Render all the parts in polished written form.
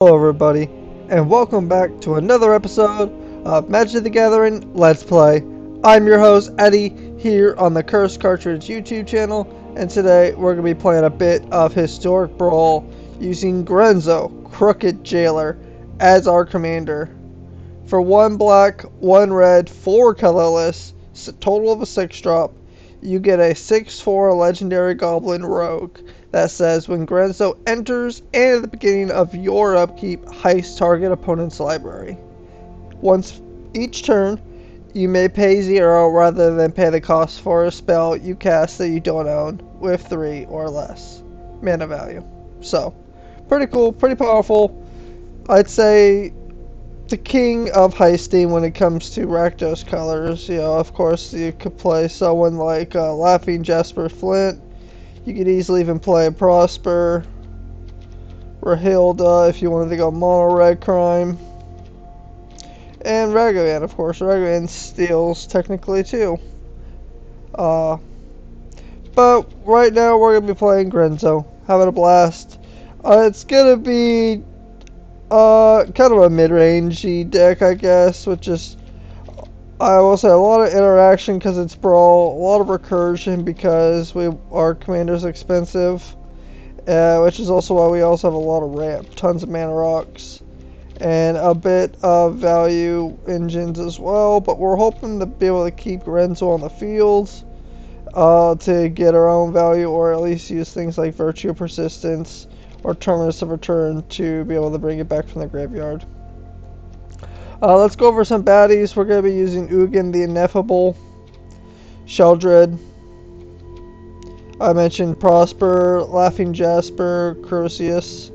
Hello everybody, and welcome back to another episode of Magic the Gathering Let's Play. I'm your host, Eddie, here on the Cursed Cartridge YouTube channel, and today we're going to be playing a bit of Historic Brawl using Grenzo, Crooked Jailer, as our commander. For 1 black, 1 red, 4 colorless, total of a 6 drop, you get a 6/4 legendary goblin rogue that says when Grenzo enters and at the beginning of your upkeep, heist target opponent's library. Once each turn, you may pay 0 rather than pay the cost for a spell you cast that you don't own with 3 or less mana value. So, pretty cool, pretty powerful. I'd say the king of heisting when it comes to Rakdos colors. Of course, you could play someone like Laughing Jasper Flint. You could easily even play Prosper, Rahilda if you wanted to go mono red crime, and Ragavan, of course. Ragavan steals technically too. Uh, but right now we're gonna be playing Grenzo, having a blast. It's gonna be kind of a mid-rangey deck, I guess, which is, I will say, a lot of interaction because it's Brawl, a lot of recursion because our commander's expensive, which is also why we also have a lot of ramp, tons of mana rocks, and a bit of value engines as well, but we're hoping to be able to keep Renzo on the field to get our own value, or at least use things like Virtue Persistence or Terminus of Return to be able to bring it back from the graveyard. Let's go over some baddies. We're going to be using Ugin the Ineffable, Sheldred. I mentioned Prosper, Laughing Jasper, Croceus.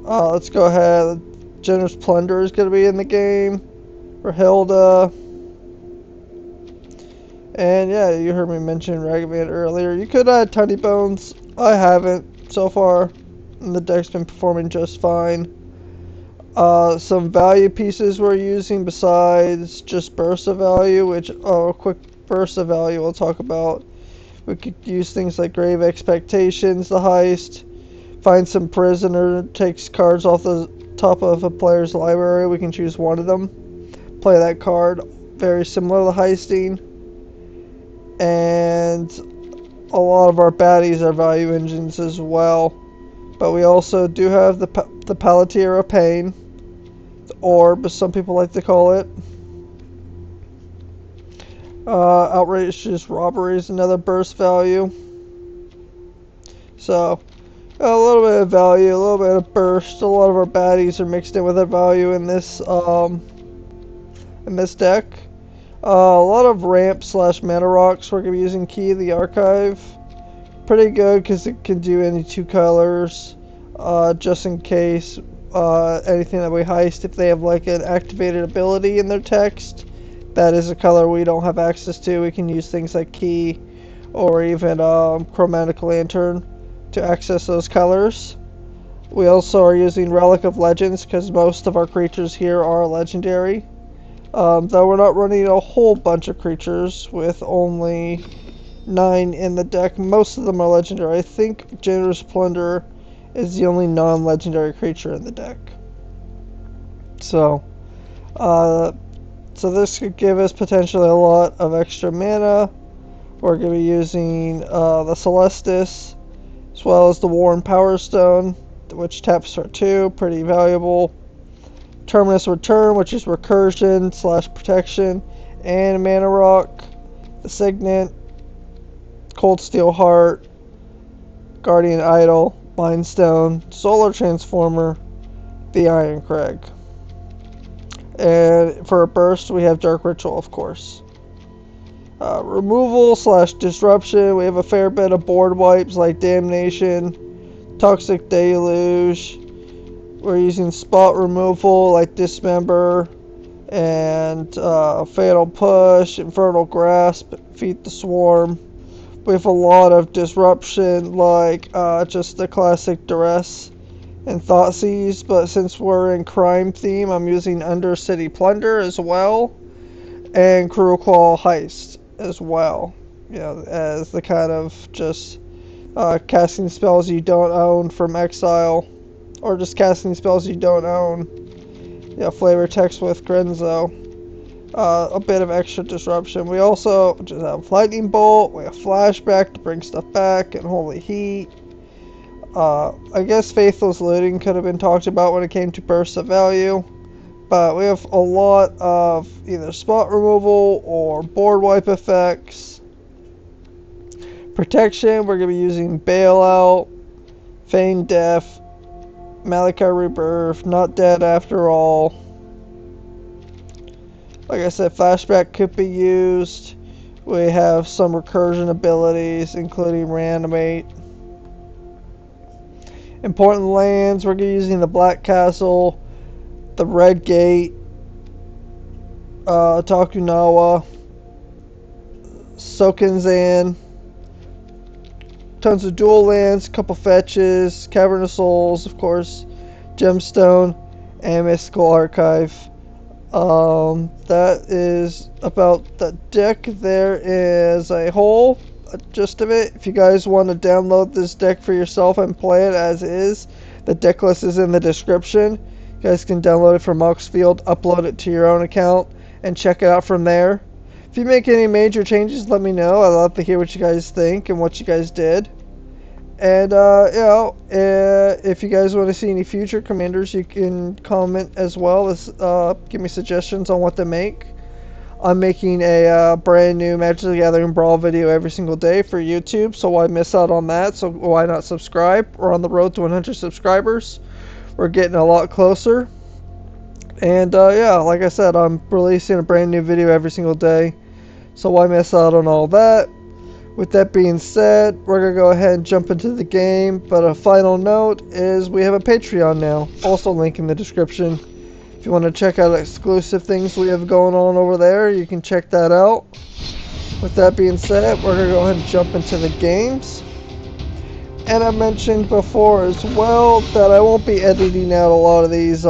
Let's go ahead. Generous Plunder is going to be in the game. Rahilda. And yeah, you heard me mention Ragavan earlier. You could add Tiny Bones. I haven't so far. And the deck's been performing just fine. Some value pieces we're using besides just burst of value, which, a quick burst of value we'll talk about. We could use things like Grave Expectations, the heist, find some prisoner, takes cards off the top of a player's library. We can choose one of them, play that card, very similar to heisting. And a lot of our baddies are value engines as well. But we also do have the Palatier of Pain, the Orb, as some people like to call it. Outrageous Robbery is another burst value. So, a little bit of value, a little bit of burst. A lot of our baddies are mixed in with that value in this deck. A lot of ramp / mana rocks. We're going to be using Key of the Archive. Pretty good because it can do any 2 colors, just in case anything that we heist, if they have like an activated ability in their text that is a color we don't have access to, we can use things like Key or even Chromatic Lantern to access those colors. We also are using Relic of Legends because most of our creatures here are legendary. Though we're not running a whole bunch of creatures with only 9 in the deck. Most of them are legendary. I think Generous Plunder is the only non-legendary creature in the deck. So this could give us potentially a lot of extra mana. We're going to be using the Celestis, as well as the Warren Power Stone, which taps for 2, pretty valuable. Terminus Return, which is recursion / protection, and mana rock. The Signet, Cold Steel Heart, Guardian Idol, Mind Stone, Solar Transformer, the Iron Crag. And for a burst, we have Dark Ritual, of course. Removal / disruption, we have a fair bit of board wipes like Damnation, Toxic Deluge. We're using spot removal like Dismember and Fatal Push, Infernal Grasp, Feed the Swarm. We have a lot of disruption like just the classic Duress and Thoughtseize, but since we're in crime theme, I'm using Undercity Plunder as well, and Cruel Claw Heist as well, as the kind of just casting spells you don't own from exile or just casting spells you don't own. Yeah, flavor text with Grenzo. A bit of extra disruption. We also just have Lightning Bolt, we have Flashback to bring stuff back, and Holy Heat. I guess Faithless Looting could have been talked about when it came to bursts of value, but we have a lot of either spot removal or board wipe effects. Protection, we're going to be using Bailout, Feign Death, Malachi Rebirth, Not Dead After All. Like I said, Flashback could be used. We have some recursion abilities, including Reanimate. Important lands, we're going to be using the Black Castle, the Red Gate, Tokunawa, Sokenzan, tons of dual lands, couple fetches, Cavern of Souls, of course, Gemstone, and Mystical Archive. That is about the deck there as a whole, a gist of it. If you guys want to download this deck for yourself and play it as is, the deck list is in the description. You guys can download it from Moxfield, upload it to your own account, and check it out from there. If you make any major changes, let me know. I'd love to hear what you guys think and what you guys did. And, if you guys want to see any future commanders, you can comment as well as give me suggestions on what to make. I'm making a brand new Magic the Gathering Brawl video every single day for YouTube, so why miss out on that? So why not subscribe? We're on the road to 100 subscribers. We're getting a lot closer. And, like I said, I'm releasing a brand new video every single day, so why miss out on all that? With that being said, we're going to go ahead and jump into the game, but a final note is we have a Patreon now, also link in the description. If you want to check out exclusive things we have going on over there, you can check that out. With that being said, we're going to go ahead and jump into the games. And I mentioned before as well that I won't be editing out a lot of these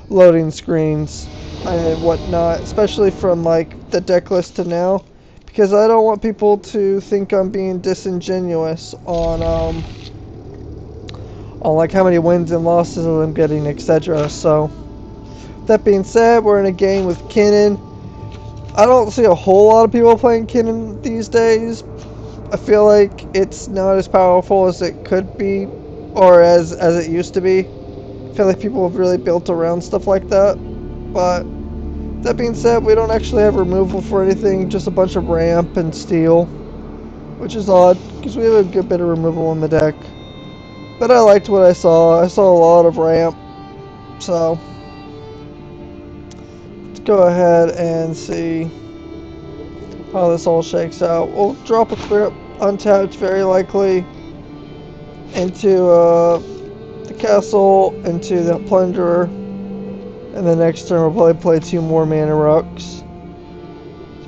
loading screens and whatnot, especially from like the deck list to now, because I don't want people to think I'm being disingenuous on like how many wins and losses I'm getting, etc. So that being said, we're in a game with Kinnan. I don't see a whole lot of people playing Kinnan these days. I feel like it's not as powerful as it could be, or as it used to be. I feel like people have really built around stuff like that. But that being said, we don't actually have removal for anything, just a bunch of ramp and steel, which is odd, because we have a good bit of removal in the deck. But I liked what I saw. I saw a lot of ramp, so let's go ahead and see how this all shakes out. We'll drop a clear up untapped, very likely, into the castle, into the plunderer, and the next turn we'll probably play 2 more mana rucks,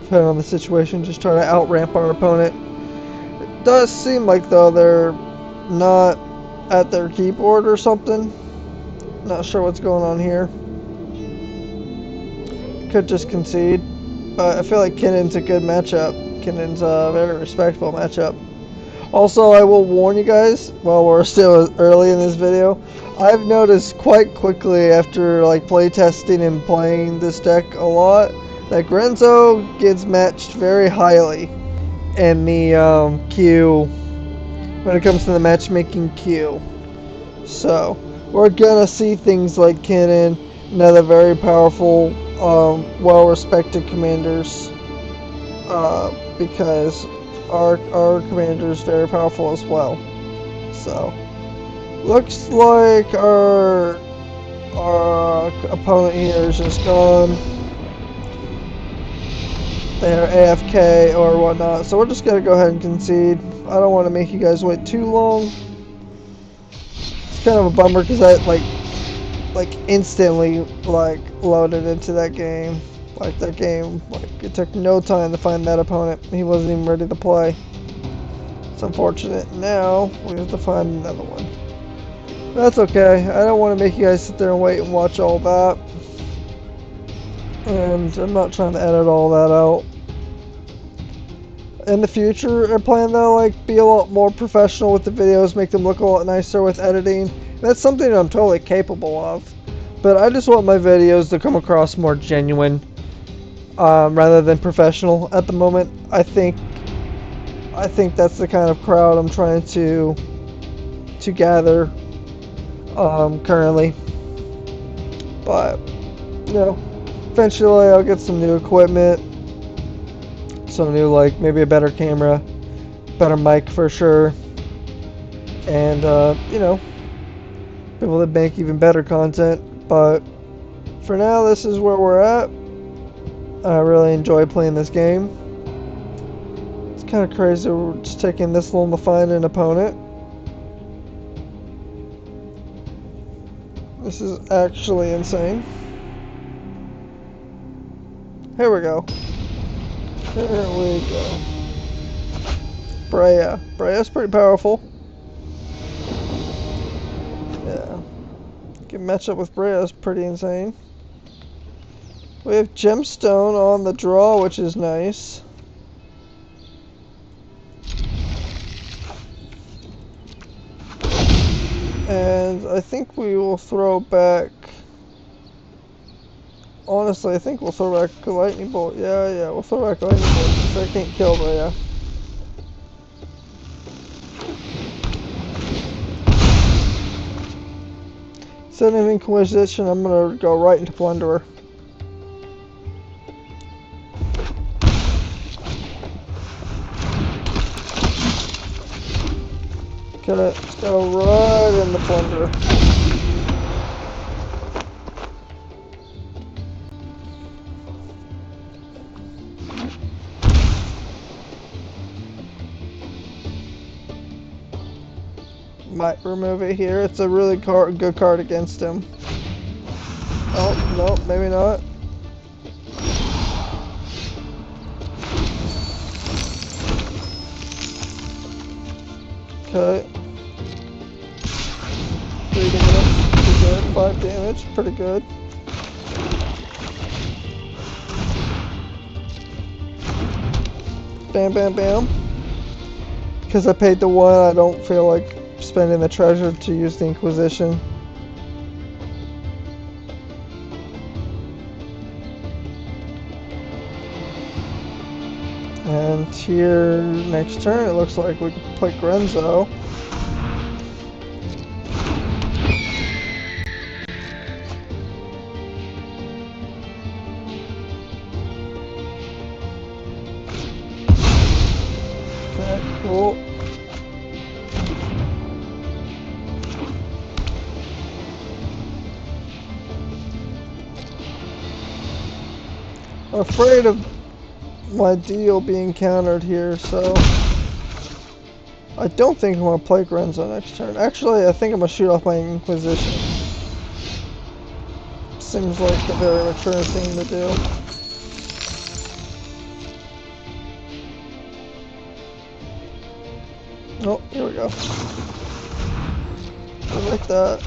depending on the situation, just trying to out-ramp our opponent. It does seem like, though, they're not at their keyboard or something. Not sure what's going on here. Could just concede, but I feel like Kinnan's a good matchup. Kinnan's a very respectable matchup. Also, I will warn you guys, while we're still early in this video, I've noticed quite quickly after like playtesting and playing this deck a lot, that Grenzo gets matched very highly in the queue when it comes to the matchmaking queue. So we're gonna see things like Kinnan and other very powerful, well-respected commanders, because our commander is very powerful as well. So looks like our opponent here is just gone. They're AFK or whatnot, so we're just gonna go ahead and concede. I don't want to make you guys wait too long. It's kind of a bummer because I like instantly like loaded into that game. Like that game, like it took no time to find that opponent. He wasn't even ready to play. It's unfortunate. Now we have to find another one. That's okay. I don't want to make you guys sit there and wait and watch all that. And I'm not trying to edit all that out. In the future, I plan to like be a lot more professional with the videos, make them look a lot nicer with editing, That's something I'm totally capable of. But I just want my videos to come across more genuine, rather than professional. At the moment, I think that's the kind of crowd I'm trying to gather, currently. But you know, eventually I'll get some new equipment, some new, like, maybe a better camera, better mic for sure, and be able to make even better content. But for now, this is where we're at. I really enjoy playing this game. It's kind of crazy we're just taking this long to find an opponent. This is actually insane. Here we go. Here we go. Brea. Brea's pretty powerful. Yeah. Get match up with Brea is pretty insane. We have Gemstone on the draw, which is nice. And I think we will throw back... Honestly, I think we'll throw back a Lightning Bolt. Yeah, we'll throw back a Lightning Bolt because I can't kill Brea. Instead of Inquisition, I'm gonna go right into Plunderer. Okay, let's go right in the Plunderer. Might remove it here. It's a really good card against him. Oh, no, maybe not. Okay. 3 damage. Pretty good. 5 damage. Pretty good. Bam, bam, bam. Because I paid the 1, I don't feel like spending the treasure to use the Inquisition. And here, next turn, it looks like we can play Grenzo. Okay, cool. I'm afraid of my deal being countered here, so I don't think I'm going to play Grenzo next turn. Actually, I think I'm going to shoot off my Inquisition. Seems like a very mature thing to do. Oh, here we go. I like that.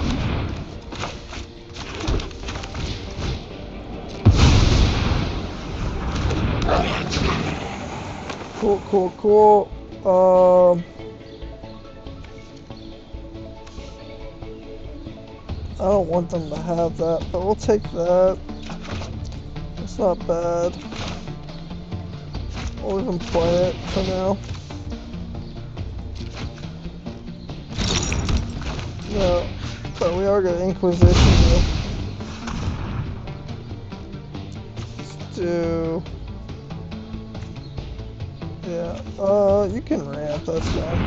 Cool, cool, cool. I don't want them to have that, but we'll take that. It's not bad. We'll even play it for now. No, but we are gonna Inquisition here. Let's do... Yeah, you can ramp, that's fine.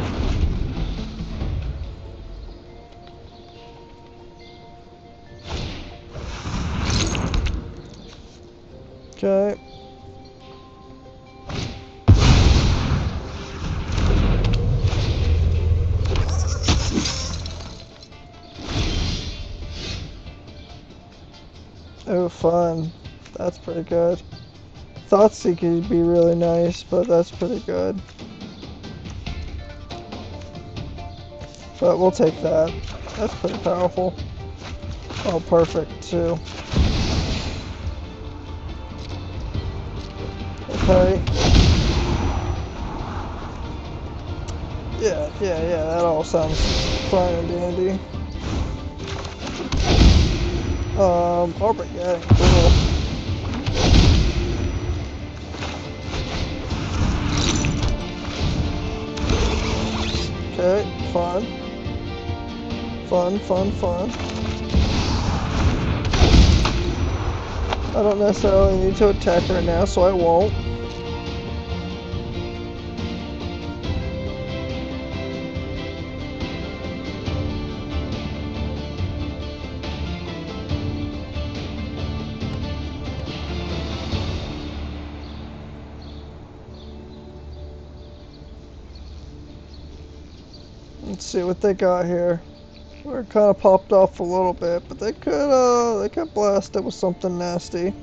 Okay. Oh, fun. That's pretty good. Thoughtseize could be really nice, but that's pretty good. But we'll take that. That's pretty powerful. Oh, perfect, too. Okay. Yeah, that all sounds fine and dandy. Armageddon, cool. Okay, fun. Fun, fun, fun. I don't necessarily need to attack right now, so I won't. Let's see what they got here. We're kind of popped off a little bit, but they could blast it with something nasty.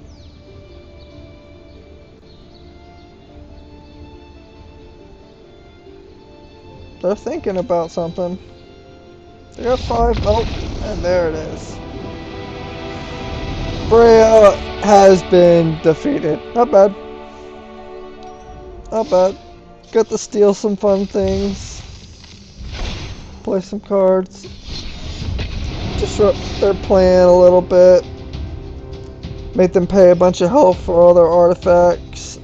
They're thinking about something. They got 5. Oh, and there it is. Freya has been defeated. Not bad. Not bad. Got to steal some fun things. Play some cards. Disrupt their plan a little bit. Make them pay a bunch of health for all their artifacts.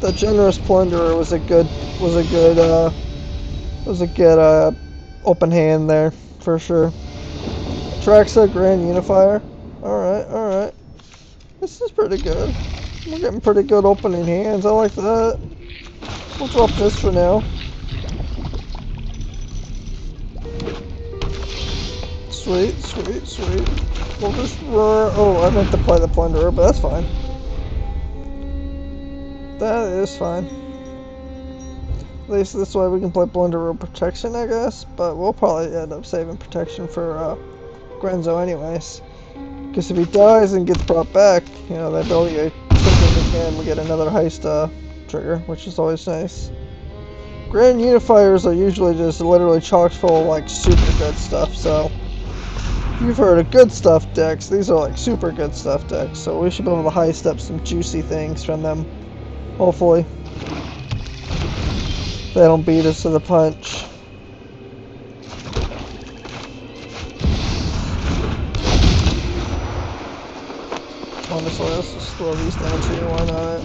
The generous plunderer was a good open hand there for sure. Traxa Grand Unifier. Alright, alright. This is pretty good. We're getting pretty good opening hands. I like that. We'll drop this for now. Sweet, sweet, sweet. We'll just roar. Oh, I meant to play the plunderer, but that's fine. That is fine. At least this way we can play plunderer protection, I guess. But we'll probably end up saving protection for Grenzo anyways. Because if he dies and gets brought back, you know, that ability triggers again. We get another heist trigger, which is always nice. Grand Unifiers are usually just literally chock full of like super good stuff, so if you've heard of good stuff decks, these are like super good stuff decks, so we should be able to heist up some juicy things from them, hopefully. They don't beat us to the punch. Honestly, let's just throw these down too, why not?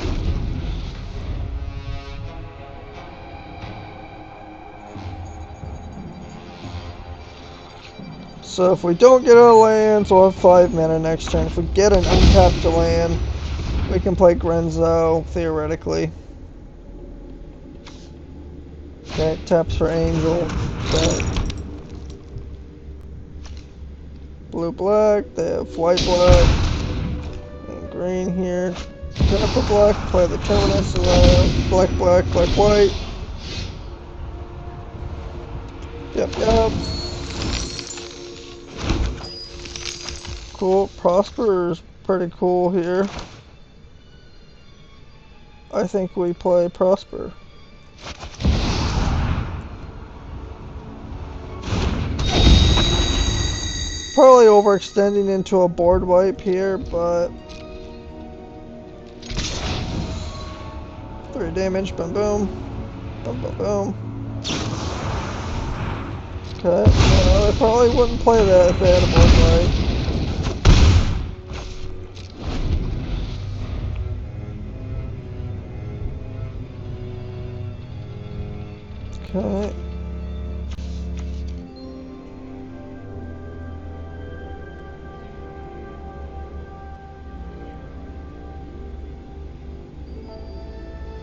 So if we don't get our lands, we'll have 5 mana next turn. If we get an untapped land, we can play Grenzo, theoretically. Okay, taps for Angel. Okay. Blue-black, they have white-black. And green here. Purple black, play the Terminus, black, black, black, white. Yep, yep. Cool. Prosper is pretty cool here. I think we play Prosper. Probably overextending into a board wipe here, but 3 damage, boom boom. Boom boom boom. Okay, I probably wouldn't play that if they had a board wipe. Okay.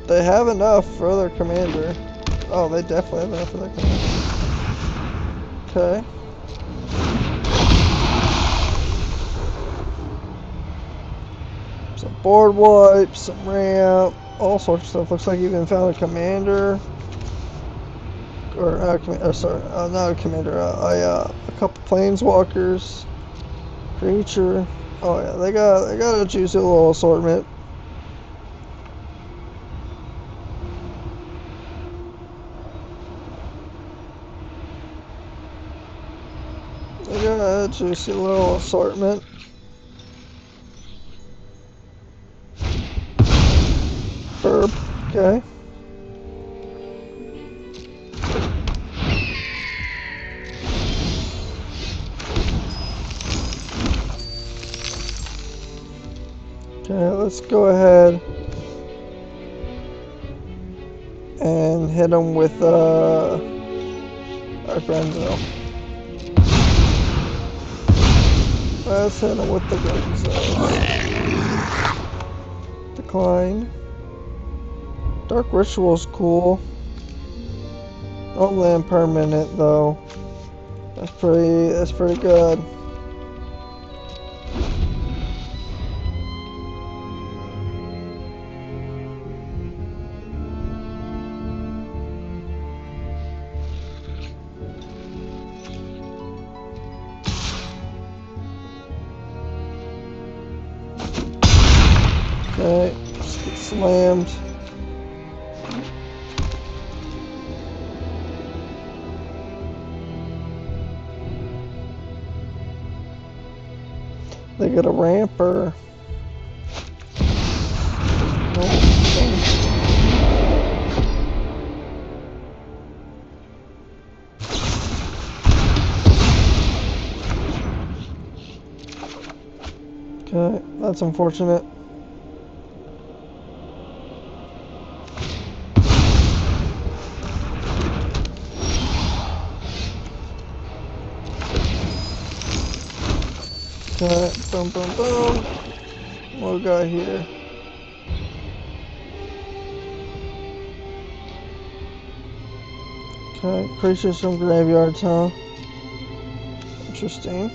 They have enough for their commander. Oh, they definitely have enough for their commander. Okay. Some board wipes, some ramp, all sorts of stuff. Looks like you even found a commander. Or, sorry, not a commander, a couple planeswalkers, creature. Oh yeah, they got a juicy little assortment. They got a juicy little assortment. Burp, okay. Okay, let's go ahead and hit him with our Grenzo. Let's hit him with the Grenzo. Decline. Dark Ritual's cool. Don't land permanent though. That's pretty good. Okay, just get slammed. They get a ramper. Nope. Okay, that's unfortunate. Okay, boom, boom, boom. What we got here? Okay, creatures from graveyards, huh? Interesting.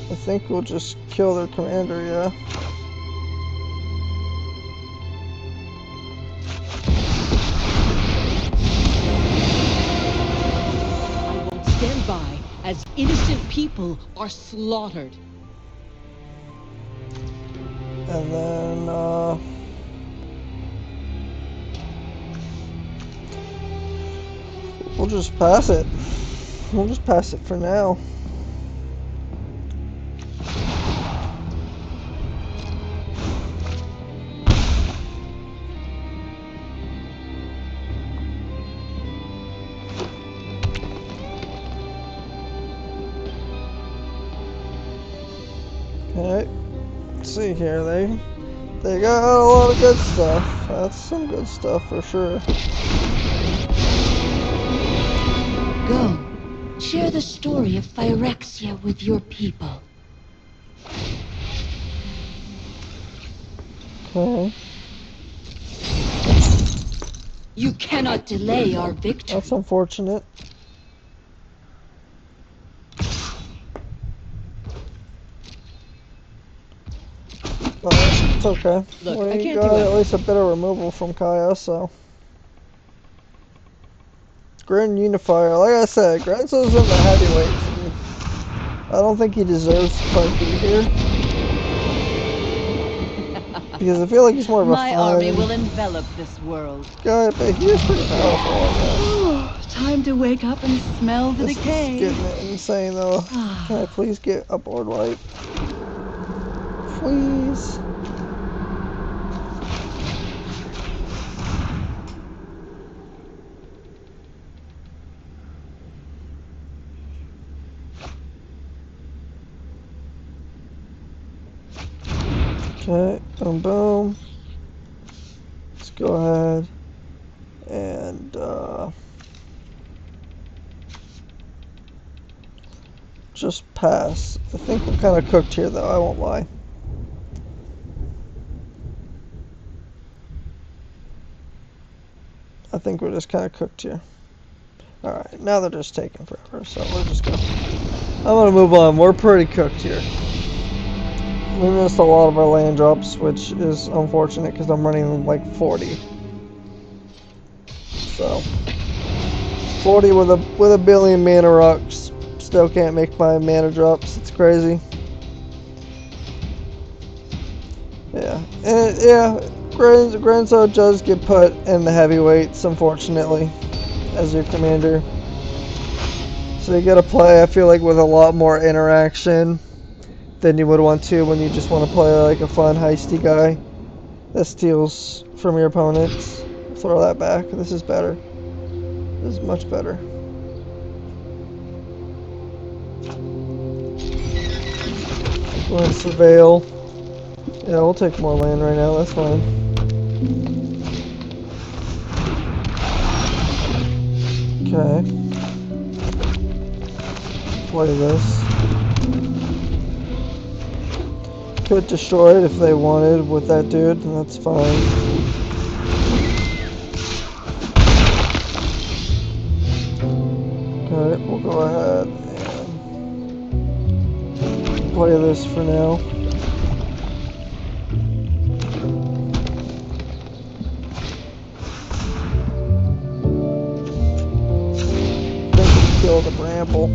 I think we'll just kill their commander, yeah. I won't stand by as innocent people are slaughtered. And then, we'll just pass it. We'll just pass it for now. Okay, let's see here. They got a lot of good stuff. That's some good stuff for sure. Go. Share the story of Phyrexia with your people. Okay, You cannot delay our victory. that's unfortunate. But it's okay. Look, I We can't got do at it. least a bit of removal from Kaya, so. Grand Unifier. Like I said, Grenzo's in the heavyweights. I don't think he deserves to quite be here. Because I feel like he's more of a My army will fun envelop this world. guy, but he is pretty powerful, I guess. Time to wake up and smell the This is decay. getting insane though. Can I please get a board wipe? Please. Okay, boom boom. Let's go ahead and just pass. I think we're kind of cooked here though, I won't lie. I think we're just kind of cooked here. Alright, now they're just taking forever, so we're just gonna... I'm gonna move on. We're pretty cooked here. We missed a lot of our land drops, which is unfortunate because I'm running like 40. So 40 with a billion mana rocks. Still can't make my mana drops. It's crazy. Yeah, and yeah, Grenzo does get put in the heavyweights, unfortunately, as your commander. So you gotta play, I feel like, with a lot more interaction than you would want to when you just want to play like a fun heisty guy that steals from your opponents. Throw that back. This is better. This is much better. We'll surveil. Yeah, we'll take more land right now, that's fine. Okay. Play this. Could destroy it if they wanted with that dude, and that's fine. Okay, we'll go ahead and play this for now. Kill the bramble.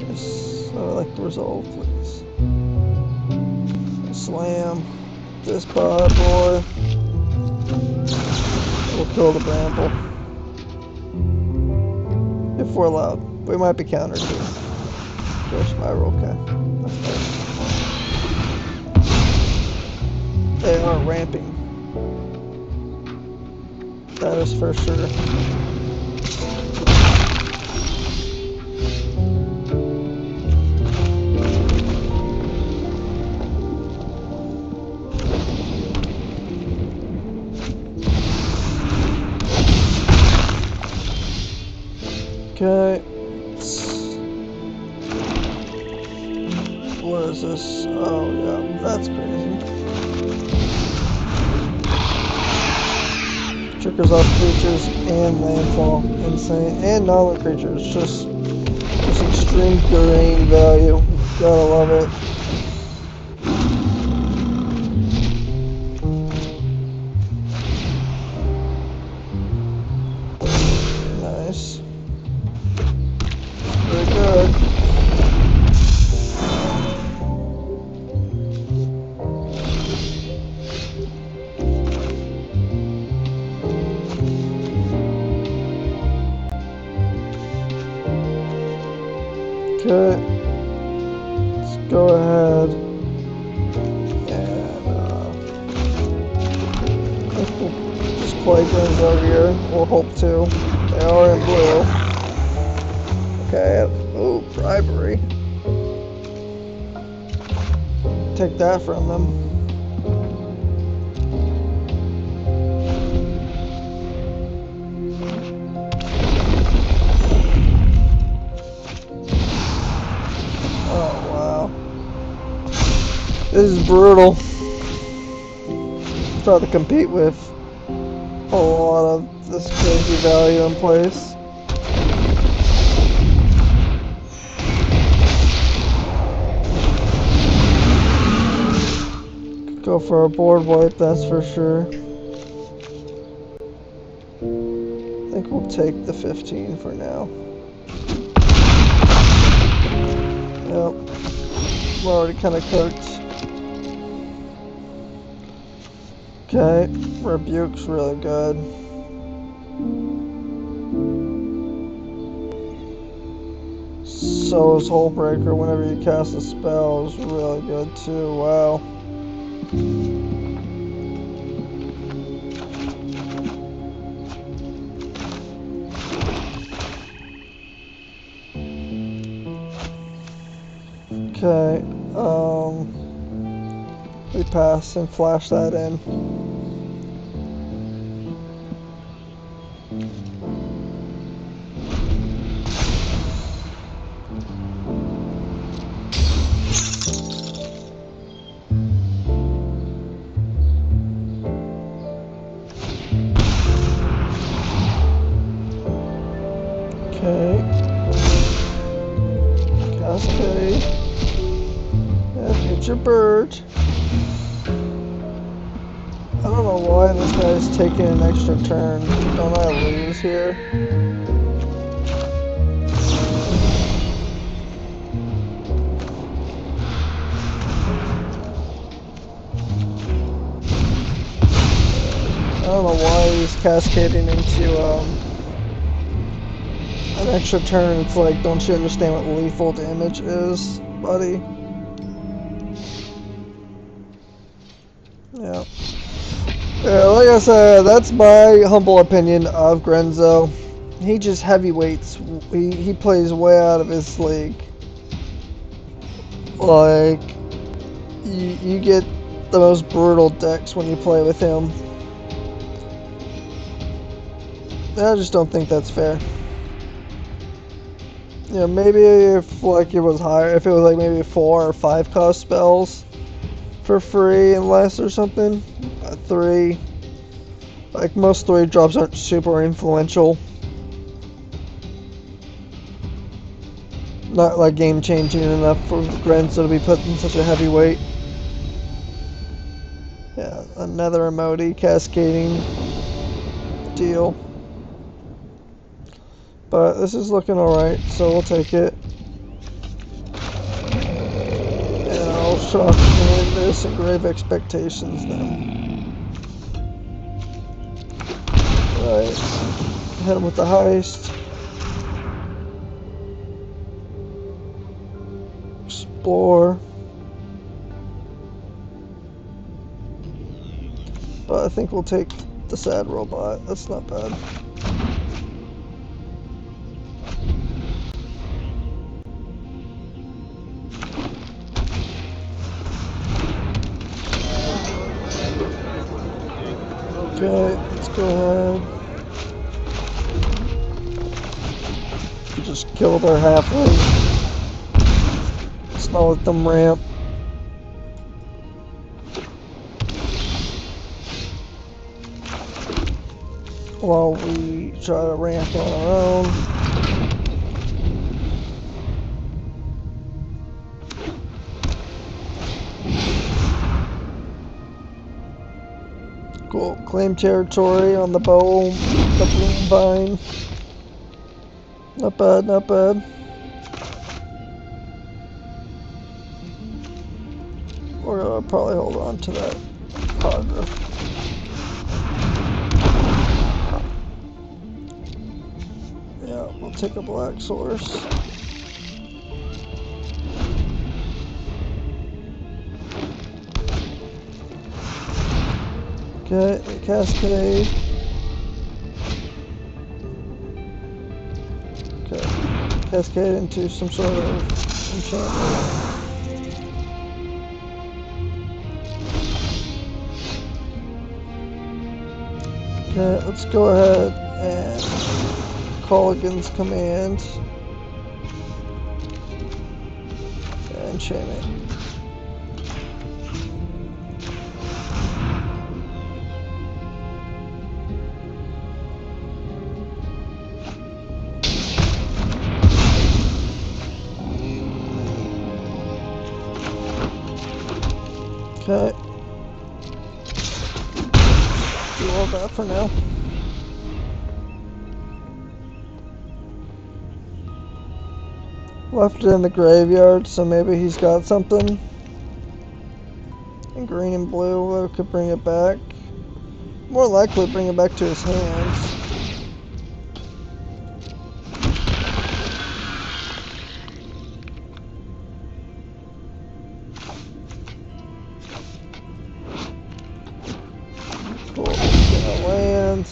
Yes, I would like the result, please. Slam this bad boy. We'll kill the bramble. If we're allowed. We might be countered too. Go spiral, okay. That's fine. They are ramping. That is for sure. Okay. What is this? Oh, yeah, that's crazy. Triggers off creatures and landfall. Insane. And non-land creatures. Just extreme green value. Gotta love it. Nice. Very good. Okay. Let's go ahead and I think we'll just play Grenzo here. We'll hope to. They are in blue. Okay. Oh, bribery. Take that from them. Oh, wow. This is brutal. Try to compete with a lot of this crazy value in place. Go for a board wipe, that's for sure. I think we'll take the 15 for now. Yep. We're already kind of cooked. Okay. Rebuke's really good. So is Hullbreaker whenever you cast a spell is really good too. Wow. Okay, we pass and flash that in. Okay. Cascade. Yeah, future bird. I don't know why this guy's taking an extra turn. Don't I lose here? I don't know why he's cascading into an extra turn. It's like, don't you understand what lethal damage is, buddy? Yeah. Yeah, like I said, that's my humble opinion of Grenzo. He just heavyweights. He plays way out of his league. Like, you get the most brutal decks when you play with him. I just don't think that's fair. Yeah, maybe if like it was higher, if it was like maybe 4 or 5 cost spells for free and less or something. 3, like most 3 drops aren't super influential. Not like game changing enough for Grenzo to be put in such a heavy weight. Yeah, another emote cascading deal. But this is looking alright, so we'll take it. And I'll shock this and grave expectations then. Right. Hit him with the heist. Explore. But I think we'll take the sad robot. That's not bad. Okay, let's go ahead. Just kill their halfling. Let's not let them ramp. While we try to ramp on our own. Cool. Claim territory on the bow, the bloom vine. Not bad, not bad. We're gonna probably hold on to that progress. Yeah, we'll take a black source. Okay, cascade. Okay, cascade into some sort of enchantment. Okay, let's go ahead and call against command and chain it. Okay. Do all that for now. Left it in the graveyard, so maybe he's got something. And green and blue could bring it back. More likely bring it back to his hands. Cool. Gonna land.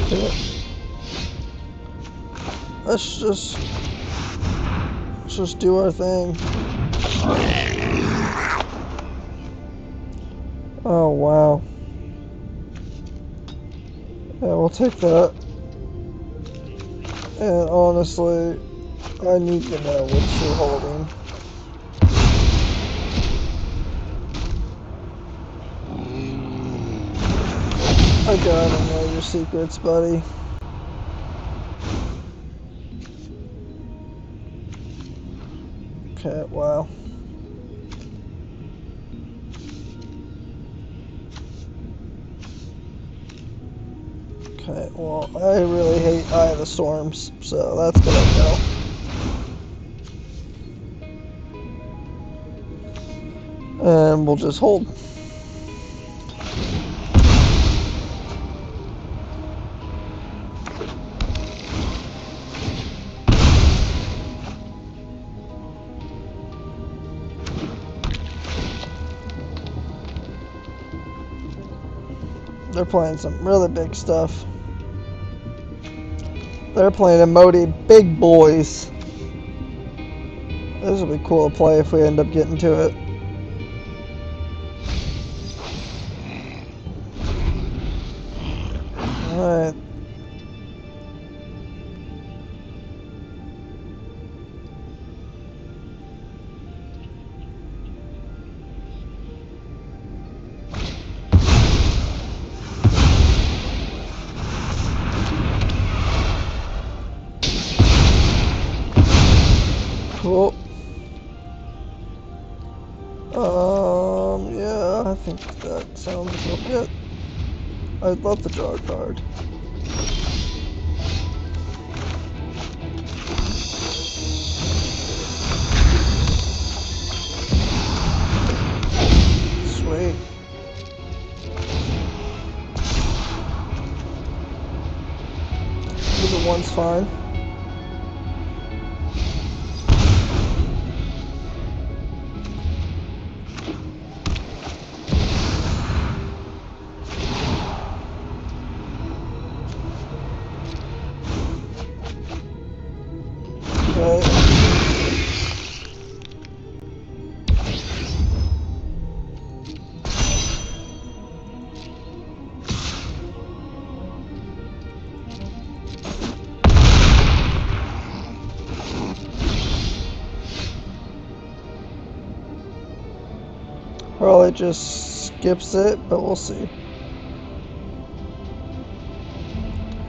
Okay. Let's just do our thing. Oh wow. Yeah, we'll take that. And honestly, I need to know what you're holding. I gotta know your secrets, buddy. Okay, wow. Okay, well, I really hate Eye of the Storms, so that's gonna go. And we'll just hold. They're playing some really big stuff. They're playing Emoti Big Boys. This will be cool to play if we end up getting to it. Alright. Cool. Yeah, I think that sounds appropriate. I'd love to draw a card. Sweet. Either one's fine. Okay. Probably just skips it, but we'll see.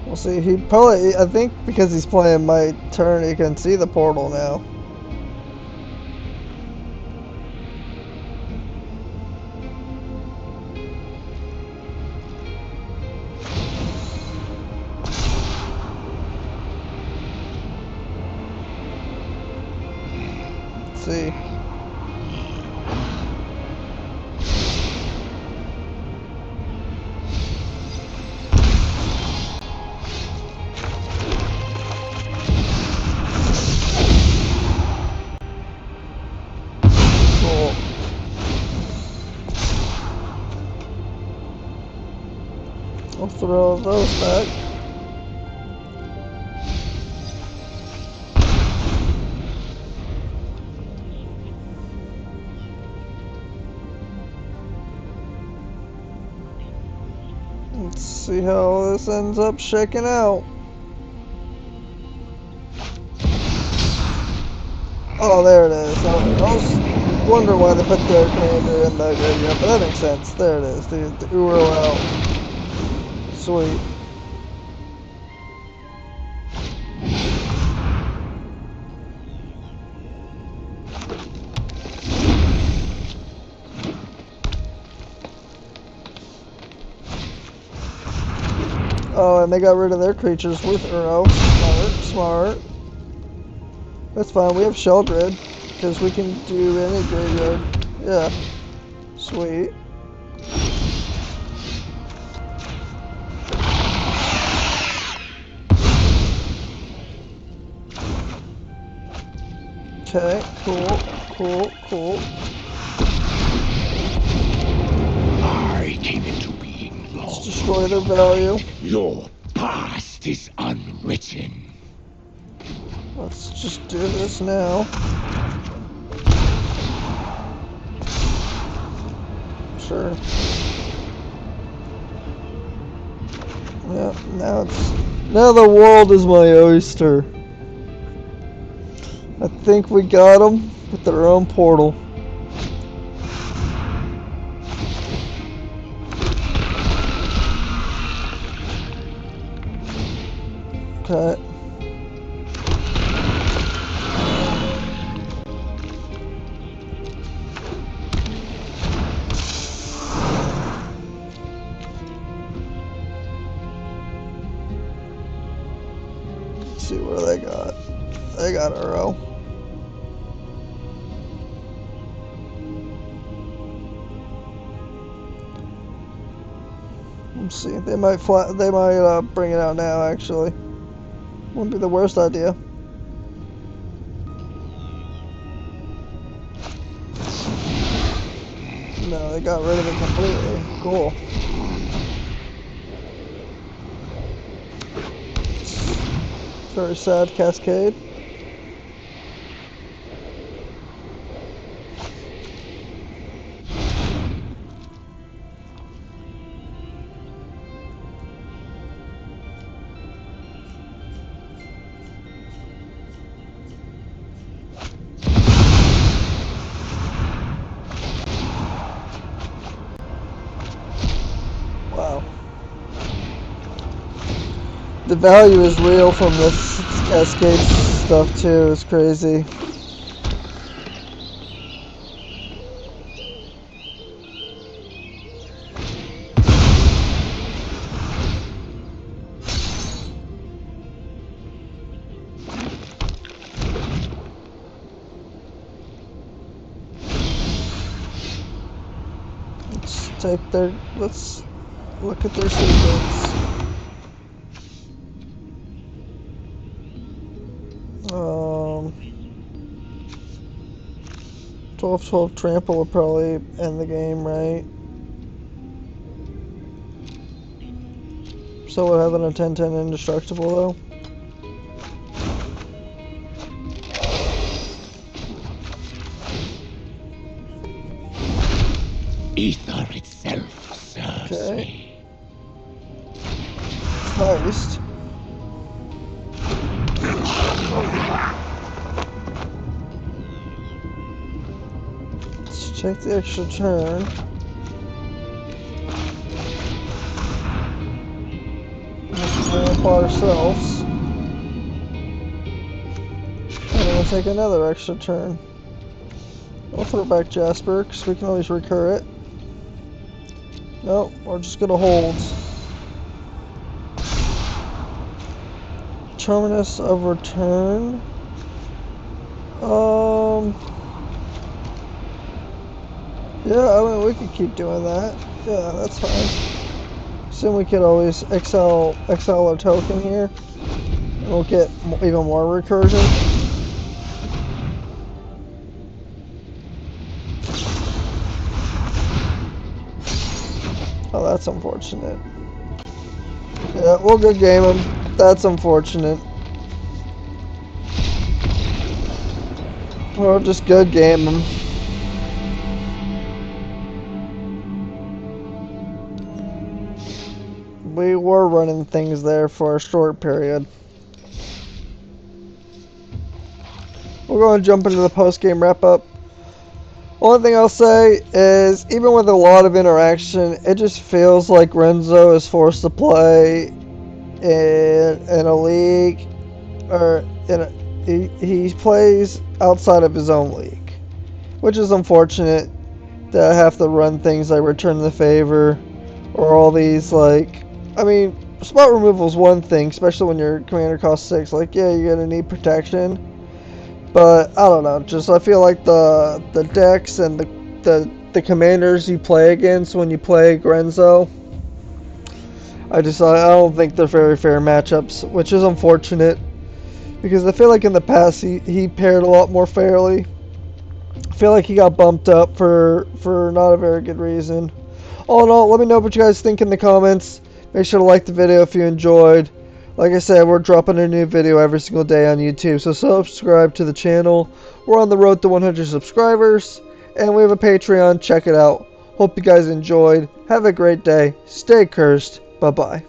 We'll see. He probably, I think because he's playing my turn, he can see the portal now. Let's see. Cool. I'll throw those back. Let's see how this ends up shaking out. Oh, there it is. I was wondering why they put their commander in the graveyard, but that makes sense. There it is. The Uro out. Sweet. Oh, and they got rid of their creatures with Uro. Smart, smart. That's fine. We have Shell Grid, because we can do any graveyard. Yeah. Sweet. Okay, cool, cool, cool. I came into being long. Let's destroy their value. Your past is unwritten. Let's just do this now. Sure. Yeah, now the world is my oyster. I think we got them with their own portal. Okay. Let's see where they got. They got Uro. Let's see. They might bring it out now. Actually, wouldn't be the worst idea. No, they got rid of it completely. Cool. Very sad cascade. Wow. The value is real from this cascade stuff too. It's crazy. Let's look at their sequence. 12-12 trample will probably end the game, right? So we're having a 10-10 indestructible though. Ether itself serves me. Heist. Let's take the extra turn. Let's ramp ourselves. And then we'll take another extra turn. We'll throw back Jasper, because we can always recur it. No, we're just gonna hold. Terminus of return. Yeah, I mean, we could keep doing that. Yeah, that's fine. Assume we could always exile our token here. And we'll get even more recursion. Oh, that's unfortunate. Yeah, we'll good game him. That's unfortunate. We'll just good game him. We were running things there for a short period. We're going to jump into the post-game wrap-up. Only thing I'll say is, even with a lot of interaction, it just feels like Grenzo is forced to play in a league, or he plays outside of his own league, which is unfortunate. That I have to run things like Return the Favor, or all these like, I mean, spot removal is one thing, especially when your commander costs 6. Like, yeah, you're gonna need protection, but I don't know. Just I feel like the decks and the commanders you play against when you play Grenzo, I don't think they're very fair matchups, which is unfortunate because I feel like in the past he paired a lot more fairly. I feel like he got bumped up for not a very good reason. All in all, let me know what you guys think in the comments. Make sure to like the video if you enjoyed. Like I said, we're dropping a new video every single day on YouTube, so subscribe to the channel. We're on the road to 100 subscribers, and we have a Patreon. Check it out. Hope you guys enjoyed. Have a great day. Stay cursed. Bye-bye.